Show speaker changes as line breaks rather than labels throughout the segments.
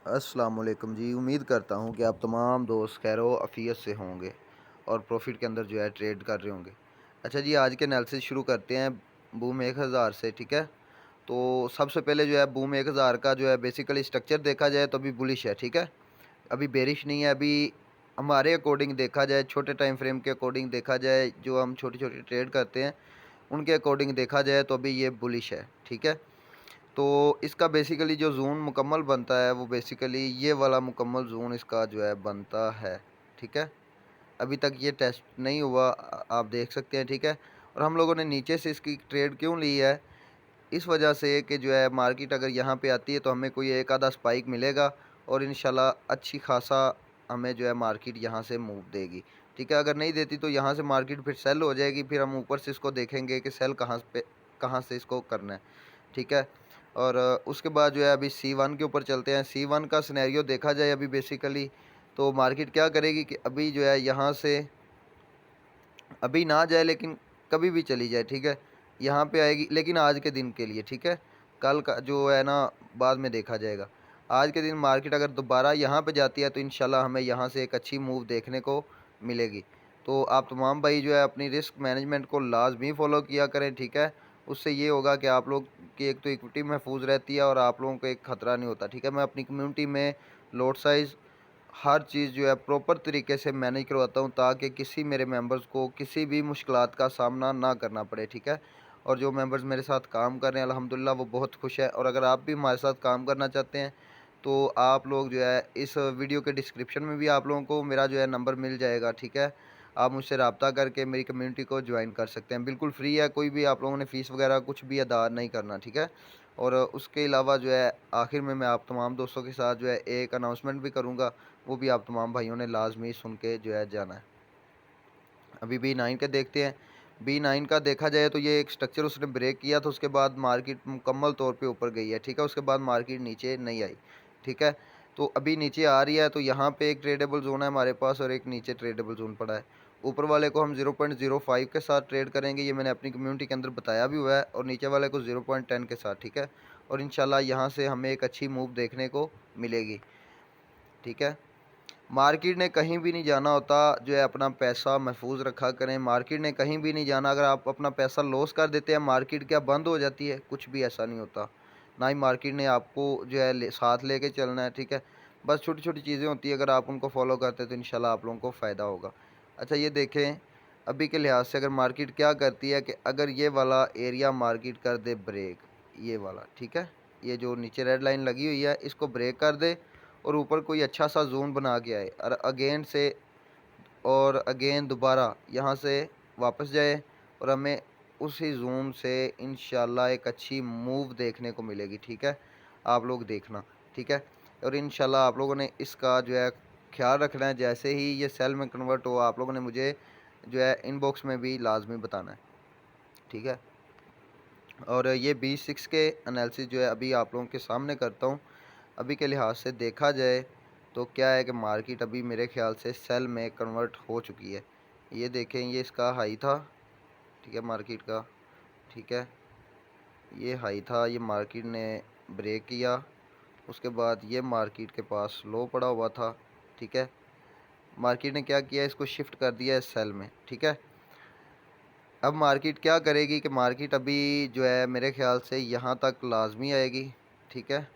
अस्सलाम वालेकुम जी। उम्मीद करता हूँ कि आप तमाम दोस्त खैरो आफ़ियत से होंगे और प्रॉफ़िट के अंदर जो है ट्रेड कर रहे होंगे। अच्छा जी, आज के एनालिसिस शुरू करते हैं बूम 1000 से, ठीक है? तो सबसे पहले जो है बूम 1000 का जो है बेसिकली स्ट्रक्चर देखा जाए तो अभी बुलिश है, ठीक है? अभी बेरिश नहीं है। अभी हमारे अकॉर्डिंग देखा जाए, छोटे टाइम फ्रेम के अकॉर्डिंग देखा जाए, जो हम छोटी-छोटी ट्रेड करते हैं, उनके अकॉर्डिंग देखा जाए तो अभी ये बुलिश है, ठीक है? तो इसका बेसिकली जो ज़ोन मुकम्मल बनता है वो बेसिकली ये वाला मुकम्मल ज़ोन इसका जो है बनता है, ठीक है? अभी तक ये टेस्ट नहीं हुआ, आप देख सकते हैं, ठीक है? और हम लोगों ने नीचे से इसकी ट्रेड क्यों ली है? इस वजह से कि जो है मार्केट अगर यहाँ पे आती है तो हमें कोई एक आधा स्पाइक मिलेगा और इंशाल्लाह अच्छी खासा हमें जो है मार्केट यहाँ से मूव देगी, ठीक है? अगर नहीं देती तो यहाँ से मार्केट फिर सेल हो जाएगी, फिर हम ऊपर से इसको देखेंगे कि सेल कहाँ से इसको करना है, ठीक है? और उसके बाद जो है अभी C1 के ऊपर चलते हैं। C1 का सिनेरियो देखा जाए अभी बेसिकली तो मार्केट क्या करेगी कि अभी जो है यहाँ से अभी ना जाए लेकिन कभी भी चली जाए, ठीक है? यहाँ पे आएगी लेकिन आज के दिन के लिए, ठीक है? कल का जो है ना बाद में देखा जाएगा। आज के दिन मार्केट अगर दोबारा यहाँ पे जाती है तो इंशाल्लाह हमें यहाँ से एक अच्छी मूव देखने को मिलेगी। तो आप तमाम भाई जो है अपनी रिस्क मैनेजमेंट को लाज़मी फ़ॉलो किया करें, ठीक है? उससे ये होगा कि आप लोग की एक तो इक्विटी महफूज़ रहती है और आप लोगों को एक ख़तरा नहीं होता, ठीक है? मैं अपनी कम्युनिटी में लॉट साइज़ हर चीज़ जो है प्रॉपर तरीके से मैनेज करवाता हूँ ताकि किसी मेरे मेंबर्स को किसी भी मुश्किलात का सामना ना करना पड़े, ठीक है? और जो मेंबर्स मेरे साथ काम कर रहे हैं अल्हम्दुलिल्लाह वो बहुत खुश है। और अगर आप भी हमारे साथ काम करना चाहते हैं तो आप लोग जो है इस वीडियो के डिस्क्रिप्शन में भी आप लोगों को मेरा जो है नंबर मिल जाएगा, ठीक है? आप मुझसे रब्ता करके मेरी कम्युनिटी को ज्वाइन कर सकते हैं। बिल्कुल फ्री है, कोई भी आप लोगों ने फ़ीस वगैरह कुछ भी अदा नहीं करना, ठीक है? और उसके अलावा जो है आखिर में मैं आप तमाम दोस्तों के साथ जो है एक अनाउंसमेंट भी करूँगा, वो भी आप तमाम भाइयों ने लाज़मी सुन के जो है जाना है। अभी B9 का देखते हैं। B9 का देखा जाए तो ये एक स्ट्रक्चर उसने ब्रेक किया तो उसके बाद मार्केट मुकम्मल तौर पे ऊपर गई है, ठीक है? उसके बाद मार्केट नीचे नहीं आई, ठीक है? तो अभी नीचे आ रही है तो यहाँ पे एक ट्रेडेबल ज़ोन है हमारे पास और एक नीचे ट्रेडेबल ज़ोन पड़ा है। ऊपर वाले को हम 0.05 के साथ ट्रेड करेंगे, ये मैंने अपनी कम्युनिटी के अंदर बताया भी हुआ है, और नीचे वाले को 0.10 के साथ, ठीक है? और इंशाल्लाह यहाँ से हमें एक अच्छी मूव देखने को मिलेगी, ठीक है? मार्केट ने कहीं भी नहीं जाना होता, जो है अपना पैसा महफूज रखा करें। मार्केट ने कहीं भी नहीं जाना। अगर आप अपना पैसा लॉस कर देते हैं, मार्केट क्या बंद हो जाती है? कुछ भी ऐसा नहीं होता। ना ही मार्केट ने आपको जो है साथ लेके चलना है, ठीक है? बस छोटी छोटी चीज़ें होती है, अगर आप उनको फॉलो करते हैं तो इंशाल्लाह आप लोगों को फ़ायदा होगा। अच्छा ये देखें, अभी के लिहाज से अगर मार्केट क्या करती है कि अगर ये वाला एरिया मार्केट कर दे ब्रेक, ये वाला, ठीक है? ये जो नीचे रेड लाइन लगी हुई है इसको ब्रेक कर दे और ऊपर कोई अच्छा सा ज़ोन बना के आए और अगेन दोबारा यहाँ से वापस जाए और हमें उसी ज़ोन से इंशाल्लाह एक अच्छी मूव देखने को मिलेगी, ठीक है? आप लोग देखना, ठीक है? और इंशाल्लाह आप लोगों ने इसका जो है ख़्याल रखना है। जैसे ही ये सेल में कन्वर्ट हो आप लोगों ने मुझे जो है इनबॉक्स में भी लाज़मी बताना है, ठीक है? और ये B6 के एनालिसिस जो है अभी आप लोगों के सामने करता हूँ। अभी के लिहाज से देखा जाए तो क्या है कि मार्केट अभी मेरे ख़्याल से सेल में कन्वर्ट हो चुकी है। ये देखें, ये इसका हाई था, ठीक है, मार्केट का, ठीक है? ये हाई था, ये मार्केट ने ब्रेक किया, उसके बाद ये मार्केट के पास लो पड़ा हुआ था, ठीक है? मार्केट ने क्या किया, इसको शिफ्ट कर दिया है सेल में, ठीक है? अब मार्केट क्या करेगी कि मार्केट अभी जो है मेरे ख़्याल से यहाँ तक लाज़मी आएगी, ठीक है?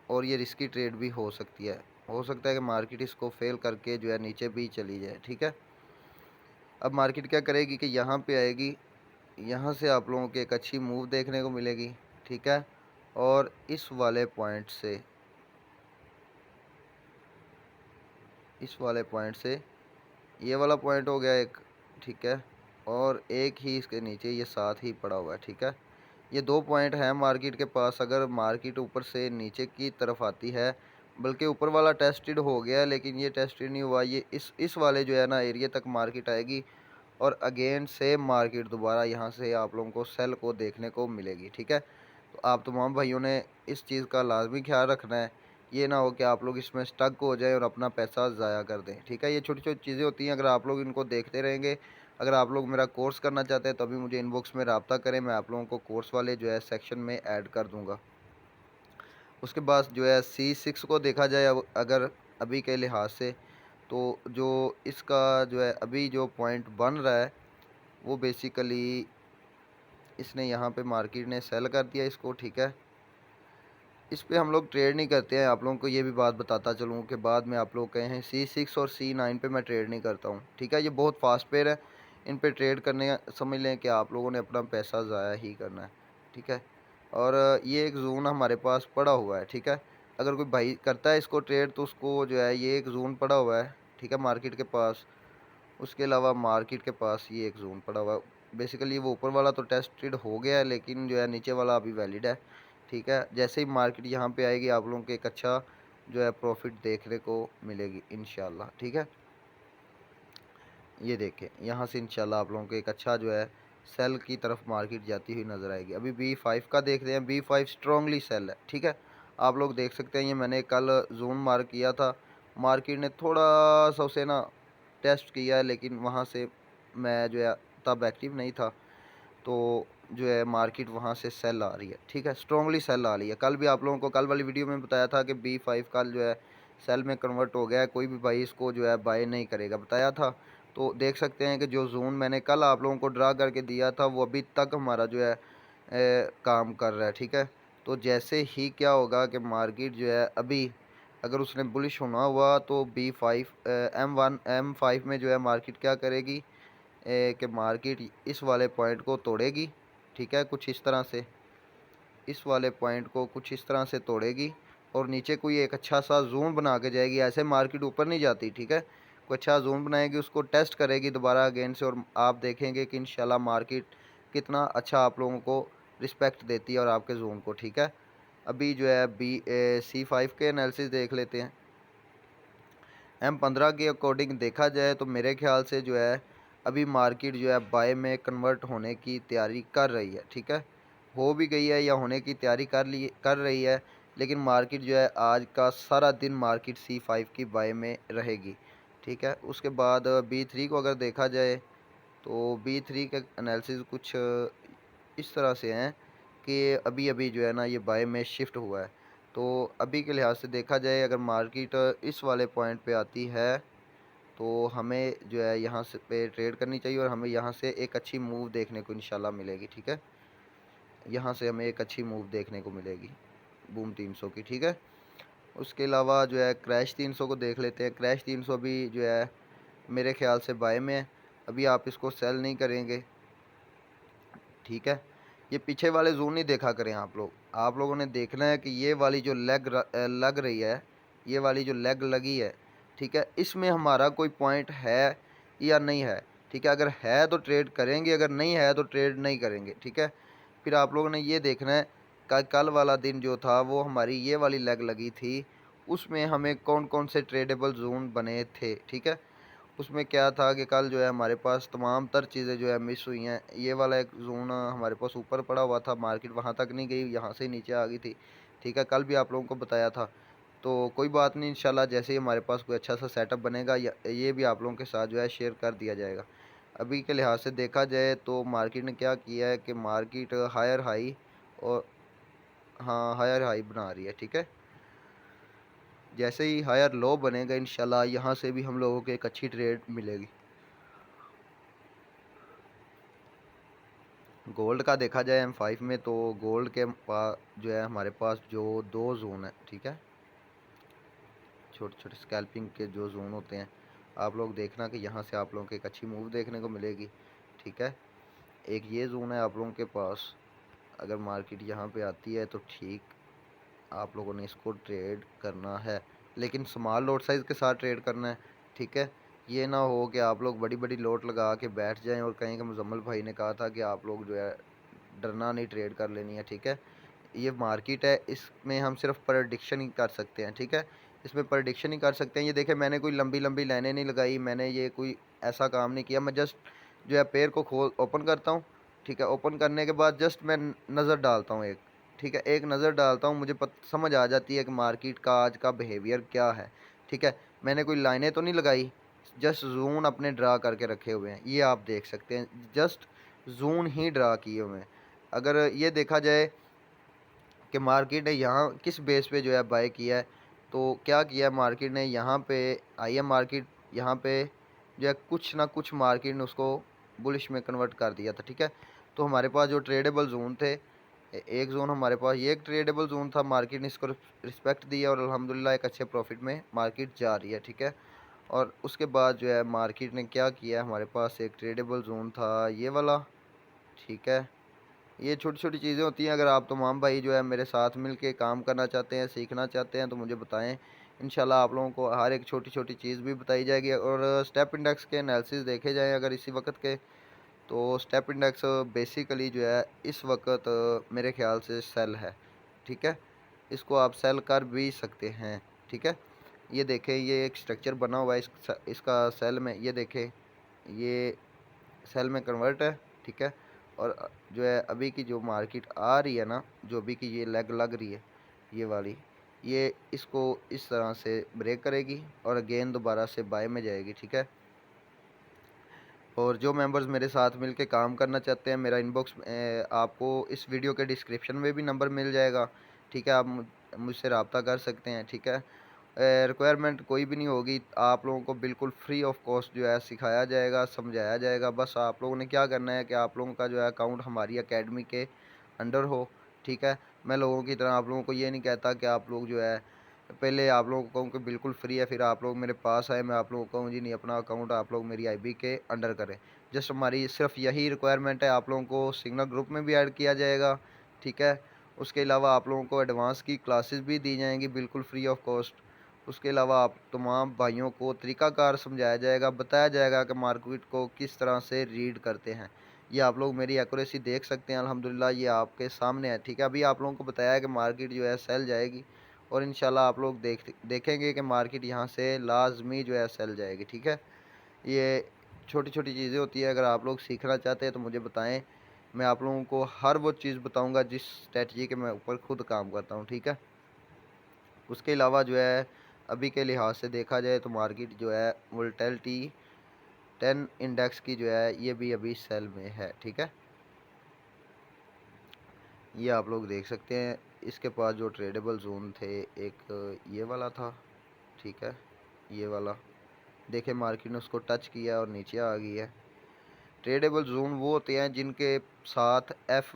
और ये रिस्की ट्रेड भी हो सकती है। हो सकता है कि मार्केट इसको फेल करके जो है नीचे भी चली जाए, ठीक है? अब मार्केट क्या करेगी कि यहाँ पे आएगी, यहाँ से आप लोगों को एक अच्छी मूव देखने को मिलेगी, ठीक है? और इस वाले पॉइंट से ये वाला पॉइंट हो गया एक, ठीक है? और एक ही इसके नीचे ये साथ ही पड़ा हुआ है, ठीक है? ये 2 पॉइंट हैं मार्केट के पास। अगर मार्केट ऊपर से नीचे की तरफ आती है, बल्कि ऊपर वाला टेस्टेड हो गया है लेकिन ये टेस्टेड नहीं हुआ, ये इस वाले जो है ना एरिया तक मार्केट आएगी और अगेन सेम मार्केट दोबारा यहाँ से आप लोगों को सेल को देखने को मिलेगी, ठीक है? तो आप तमाम भाइयों ने इस चीज़ का लाजमी ख्याल रखना है। ये ना हो कि आप लोग इसमें स्टक हो जाए और अपना पैसा ज़ाया कर दें, ठीक है? ये छोटी-छोटी चीज़ें होती हैं, अगर आप लोग इनको देखते रहेंगे। अगर आप लोग मेरा कोर्स करना चाहते हैं तो अभी मुझे इनबॉक्स में रब्ता करें, मैं आप लोगों को कोर्स वाले जो है सेक्शन में ऐड कर दूँगा। उसके बाद जो है C6 को देखा जाए अब अगर अभी के लिहाज से, तो जो इसका जो है अभी जो पॉइंट बन रहा है वो बेसिकली इसने यहाँ पे मार्केट ने सेल कर दिया इसको, ठीक है। इस पे हम लोग ट्रेड नहीं करते हैं, आप लोगों को ये भी बात बताता चलूँ कि बाद में आप लोग कहे हैं C6 और C9 पे मैं ट्रेड नहीं करता हूँ, ठीक है। ये बहुत फास्ट पेयर है, इन पे ट्रेड करने समझ लें कि आप लोगों ने अपना पैसा ज़ाया ही करना है, ठीक है। और ये एक जोन हमारे पास पड़ा हुआ है, ठीक है। अगर कोई भाई करता है इसको ट्रेड तो उसको जो है ये एक जोन पड़ा हुआ है, ठीक है, मार्केट के पास। उसके अलावा मार्केट के पास ये एक जोन पड़ा हुआ है। बेसिकली वो ऊपर वाला तो टेस्टेड हो गया है, लेकिन जो है नीचे वाला अभी वैलिड है, ठीक है। जैसे ही मार्केट यहाँ पे आएगी आप लोगों को एक अच्छा जो है प्रॉफिट देखने को मिलेगी इंशाल्लाह, ठीक है। ये देखें यहाँ से इंशाल्लाह आप लोगों को एक अच्छा जो है सेल की तरफ मार्केट जाती हुई नज़र आएगी। अभी B5 का देख रहे हैं, B5 स्ट्रांगली सेल है, ठीक है। आप लोग देख सकते हैं, ये मैंने कल जोन मार्क किया था, मार्केट ने थोड़ा सा उसे ना टेस्ट किया है, लेकिन वहाँ से मैं जो है तब एक्टिव नहीं था, तो जो है मार्केट वहाँ से सेल आ रही है, ठीक है, स्ट्रांगली सेल आ रही है। कल भी आप लोगों को कल वाली वीडियो में बताया था कि B5 कल जो है सेल में कन्वर्ट हो गया है, कोई भी भाई इसको जो है बाय नहीं करेगा, बताया था। तो देख सकते हैं कि जो जोन मैंने कल आप लोगों को ड्रा करके दिया था वो अभी तक हमारा जो है काम कर रहा है, ठीक है। तो जैसे ही क्या होगा कि मार्केट जो है अभी अगर उसने बुलिश होना हुआ तो B5 M5 में जो है मार्केट क्या करेगी कि मार्केट इस वाले पॉइंट को तोड़ेगी, ठीक है, कुछ इस तरह से, इस वाले पॉइंट को कुछ इस तरह से तोड़ेगी और नीचे कोई एक अच्छा सा जोन बना के जाएगी। ऐसे मार्केट ऊपर नहीं जाती, ठीक है। कोई अच्छा जोन बनाएगी, उसको टेस्ट करेगी दोबारा अगेन से, और आप देखेंगे कि इंशाल्लाह मार्केट कितना अच्छा आप लोगों को रिस्पेक्ट देती है और आपके जोन को, ठीक है। अभी जो है C5 के एनालिसिस देख लेते हैं। M15 के अकॉर्डिंग देखा जाए तो मेरे ख्याल से जो है अभी मार्केट जो है बाय में कन्वर्ट होने की तैयारी कर रही है, ठीक है। हो भी गई है या होने की तैयारी कर रही है, लेकिन मार्केट जो है आज का सारा दिन मार्केट C5 की बाय में रहेगी, ठीक है। उसके बाद B3 को अगर देखा जाए तो B3 के एनालिसिस कुछ इस तरह से हैं कि अभी अभी जो है ना ये बाय में शिफ्ट हुआ है। तो अभी के लिहाज से देखा जाए अगर मार्केट इस वाले पॉइंट पे आती है तो हमें जो है यहाँ से पे ट्रेड करनी चाहिए और हमें यहाँ से एक अच्छी मूव देखने को इंशाल्लाह मिलेगी, ठीक है। यहाँ से हमें एक अच्छी मूव देखने को मिलेगी बूम 300 की, ठीक है। उसके अलावा जो है क्रैश 300 को देख लेते हैं। क्रैश 300 भी जो है मेरे ख्याल से बाय में है, अभी आप इसको सेल नहीं करेंगे, ठीक है। ये पीछे वाले जोन नहीं देखा करें आप लोगों ने देखना है कि ये वाली जो लग रही है, ये वाली जो लेग लगी है, ठीक है, इसमें हमारा कोई पॉइंट है या नहीं है, ठीक है। अगर है तो ट्रेड करेंगे, अगर नहीं है तो ट्रेड नहीं करेंगे, ठीक है। फिर आप लोगों ने ये देखना है कि कल वाला दिन जो था वो हमारी ये वाली लेग लगी थी, उसमें हमें कौन कौन से ट्रेडेबल जोन बने थे, ठीक है। उसमें क्या था कि कल जो है हमारे पास तमाम तर चीज़ें जो है मिस हुई हैं। ये वाला एक जोन हमारे पास ऊपर पड़ा हुआ था, मार्केट वहाँ तक नहीं गई, यहाँ से नीचे आ गई थी, ठीक है, कल भी आप लोगों को बताया था। तो कोई बात नहीं, इंशाल्लाह जैसे ही हमारे पास कोई अच्छा सा सेटअप बनेगा ये भी आप लोगों के साथ जो है शेयर कर दिया जाएगा। अभी के लिहाज से देखा जाए तो मार्केट ने क्या किया है कि मार्केट हायर हाई और हाँ हायर हाई बना रही है, ठीक है। जैसे ही हायर लो बनेगा इंशाल्लाह यहाँ से भी हम लोगों को एक अच्छी ट्रेड मिलेगी। गोल्ड का देखा जाए M5 में तो गोल्ड के पास जो है हमारे पास जो दो जोन है, ठीक है, छोटे छोटे स्कैल्पिंग के जो जोन होते हैं, आप लोग देखना कि यहाँ से आप लोगों को एक अच्छी मूव देखने को मिलेगी, ठीक है। एक ये जोन है आप लोगों के पास, अगर मार्केट यहाँ पे आती है तो ठीक, आप लोगों ने इसको ट्रेड करना है, लेकिन स्मॉल लॉट साइज़ के साथ ट्रेड करना है, ठीक है। ये ना हो कि आप लोग बड़ी बड़ी लॉट लगा के बैठ जाएं और कहीं कि मुजम्मल भाई ने कहा था कि आप लोग जो है डरना नहीं, ट्रेड कर लेनी है, ठीक है। ये मार्केट है, इसमें हम सिर्फ प्रडिक्शन ही कर सकते हैं, ठीक है। इसमें प्रडिक्शन ही कर सकते हैं। ये देखें मैंने कोई लंबी लंबी लाइनें नहीं लगाई, मैंने ये कोई ऐसा काम नहीं किया, मैं जस्ट जो है पेड़ को खोल ओपन करता हूँ, ठीक है। ओपन करने के बाद जस्ट मैं नज़र डालता हूँ एक, ठीक है, एक नज़र डालता हूँ, मुझे समझ आ जाती है कि मार्केट का आज का बिहेवियर क्या है, ठीक है। मैंने कोई लाइनें तो नहीं लगाई, जस्ट जोन अपने ड्रा करके रखे हुए हैं, ये आप देख सकते हैं, जस्ट जोन ही ड्रा किए हुए हैं। अगर ये देखा जाए कि मार्केट ने यहाँ किस बेस पे जो है बाय किया है। तो क्या किया है मार्केट ने, यहाँ पे आई है मार्केट, यहाँ पे जो है कुछ ना कुछ मार्केट ने उसको बुलिश में कन्वर्ट कर दिया था, ठीक है। तो हमारे पास जो ट्रेडेबल जोन थे, एक जोन हमारे पास ये एक ट्रेडेबल जोन था, मार्केट ने इसको रिस्पेक्ट दिया और अल्हम्दुलिल्लाह एक अच्छे प्रॉफिट में मार्केट जा रही है, ठीक है। और उसके बाद जो है मार्केट ने क्या किया, हमारे पास एक ट्रेडेबल जोन था ये वाला, ठीक है। ये छोटी छोटी चीज़ें होती हैं। अगर आप तमाम भाई जो है मेरे साथ मिल के काम करना चाहते हैं, सीखना चाहते हैं, तो मुझे बताएं। इंशाल्लाह आप लोगों को हर एक छोटी छोटी चीज़ भी बताई जाएगी। और स्टेप इंडेक्स के एनालिसिस देखे जाएं अगर इसी वक्त के, तो स्टेप इंडेक्स बेसिकली जो है इस वक्त मेरे ख्याल से सेल है, ठीक है। इसको आप सेल कर भी सकते हैं, ठीक है। ये देखें, ये एक स्ट्रक्चर बना हुआ है इसका सेल में, ये देखें, ये सेल में कन्वर्ट है, ठीक है। और जो है अभी की जो मार्केट आ रही है ना, जो अभी की ये लेग लग रही है ये वाली, ये इसको इस तरह से ब्रेक करेगी और अगेन दोबारा से बाय में जाएगी, ठीक है। और जो मेंबर्स मेरे साथ मिलके काम करना चाहते हैं, मेरा इनबॉक्स आपको इस वीडियो के डिस्क्रिप्शन में भी नंबर मिल जाएगा, ठीक है। आप मुझसे रब्ता कर सकते हैं, ठीक है। रिक्वायरमेंट कोई भी नहीं होगी, आप लोगों को बिल्कुल फ्री ऑफ कॉस्ट जो है सिखाया जाएगा, समझाया जाएगा। बस आप लोगों ने क्या करना है कि आप लोगों का जो है अकाउंट हमारी एकेडमी के अंडर हो, ठीक है। मैं लोगों की तरह आप लोगों को ये नहीं कहता कि आप लोग जो है, पहले आप लोगों को कहूँ कि बिल्कुल फ्री है, फिर आप लोग मेरे पास आए, मैं आप लोगों को कहूँ जी नहीं, अपना अकाउंट आप लोग मेरी आईबी के अंडर करें। जस्ट हमारी सिर्फ यही रिक्वायरमेंट है। आप लोगों को सिग्नल ग्रुप में भी ऐड किया जाएगा, ठीक है। उसके अलावा आप लोगों को एडवांस की क्लासेस भी दी जाएंगी बिल्कुल फ्री ऑफ कॉस्ट। उसके अलावा आप तमाम भाइयों को तरीक़ाकार समझाया जाएगा, बताया जाएगा कि मार्केट को किस तरह से रीड करते हैं। ये आप लोग मेरी एक्यूरेसी देख सकते हैं, अल्हम्दुलिल्लाह ये आपके सामने है, ठीक है। अभी आप लोगों को बताया है कि मार्केट जो है सेल जाएगी, और इंशाल्लाह आप लोग देखेंगे कि मार्केट यहाँ से लाजमी जो है सेल जाएगी, ठीक है। ये छोटी छोटी चीज़ें होती है, अगर आप लोग सीखना चाहते हैं तो मुझे बताएं। मैं आप लोगों को हर वो चीज़ बताऊंगा जिस स्ट्रेटजी के मैं ऊपर खुद काम करता हूँ, ठीक है। उसके अलावा जो है अभी के लिहाज से देखा जाए तो मार्केट जो है वोल्टेलिटी 10 इंडेक्स की जो है ये भी अभी सेल में है, ठीक है। ये आप लोग देख सकते हैं। इसके पास जो ट्रेडेबल जोन थे, एक ये वाला था, ठीक है। ये वाला देखे, मार्केट ने उसको टच किया और नीचे आ गई है। ट्रेडेबल जोन वो होते हैं जिनके साथ एफ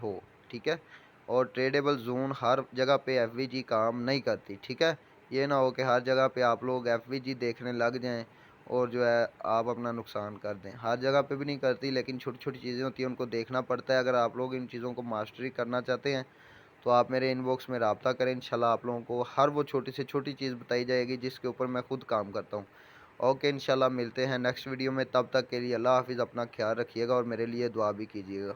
हो, ठीक है। और ट्रेडेबल जोन हर जगह पे एफ काम नहीं करती, ठीक है। ये ना हो कि हर जगह पे आप लोग एफ देखने लग जाएं और जो है आप अपना नुकसान कर दें। हर जगह पे भी नहीं करती, लेकिन छोटी छोटी चीज़ें होती हैं, उनको देखना पड़ता है। अगर आप लोग इन चीज़ों को मास्टरी करना चाहते हैं तो आप मेरे इनबॉक्स में रब्ता करें। इंशाल्लाह आप लोगों को हर वो छोटी से छोटी चीज़ बताई जाएगी जिसके ऊपर मैं खुद काम करता हूँ। ओके, इंशाल्लाह मिलते हैं नेक्स्ट वीडियो में। तब तक के लिए अल्लाह हाफ़िज़, अपना ख्याल रखिएगा और मेरे लिए दुआ भी कीजिएगा।